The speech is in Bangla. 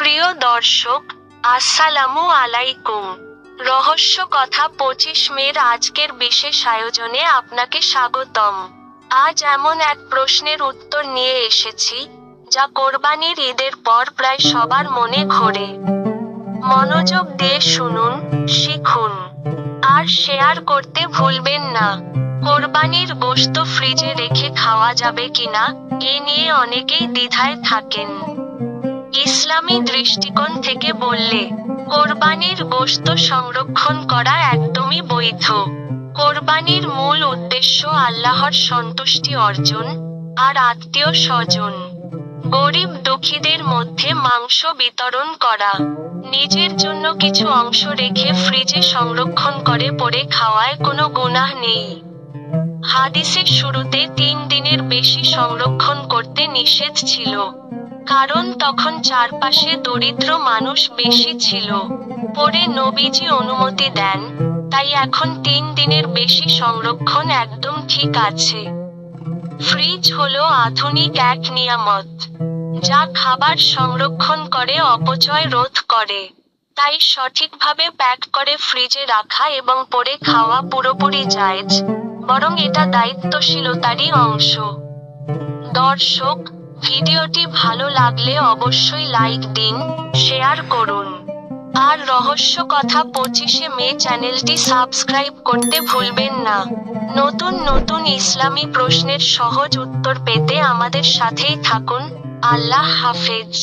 প্রিয় দর্শক, আসসালামু আলাইকুম। রহস্য কথা 25 মের আজকের বিশেষ আয়োজনে আপনাকে স্বাগতম। আজ এমন এক প্রশ্নের উত্তর নিয়ে এসেছি, যা কোরবানির ঈদের পর প্রায় সবার মনে ঘোরে। মনোযোগ দিয়ে শুনুন, শিখুন, আর শেয়ার করতে ভুলবেন না। কোরবানির গোশত ফ্রিজে রেখে খাওয়া যাবে কিনা, এ নিয়ে অনেকেই দ্বিধায় থাকেন। ইসলামী দৃষ্টিকোণ থেকে বললে, কোরবানির গোশত সংরক্ষণ করা একদমই বৈধ। কোরবানির মূল উদ্দেশ্য আল্লাহর সন্তুষ্টি অর্জন, আর আত্মীয় স্বজন, গরিব দুঃখীদের মধ্যে মাংস বিতরণ করা। নিজের জন্য কিছু অংশ রেখে ফ্রিজে সংরক্ষণ করে পরে খাওয়ায় কোনো গুনাহ নেই। হাদিসের শুরুতে 3 দিনের বেশি সংরক্ষণ করতে নিষেধ ছিল, কারণ তখন চারপাশে দরিদ্র মানুষ বেশি ছিল। পরে নবীজি অনুমতি দেন, তাই এখন 3 দিনের বেশি সংরক্ষণ একদম ঠিক আছে। ফ্রিজ হলো আধুনিক এক নিয়ামত, যা খাবার সংরক্ষণ করে অপচয় রোধ করে। তাই সঠিকভাবে প্যাক করে ফ্রিজে রাখা এবং পরে খাওয়া পুরোপুরি জায়েজ, বরং এটা দায়িত্বশীলতারই অংশ। দর্শক, ভিডিওটি ভালো লাগলে অবশ্যই লাইক দিন, শেয়ার করুন। আর রহস্য কথা 25 মে চ্যানেলটি সাবস্ক্রাইব করতে ভুলবেন না। নতুন নতুন ইসলামী প্রশ্নের সহজ উত্তর পেতে আমাদের সাথেই থাকুন। আল্লাহ হাফেজ।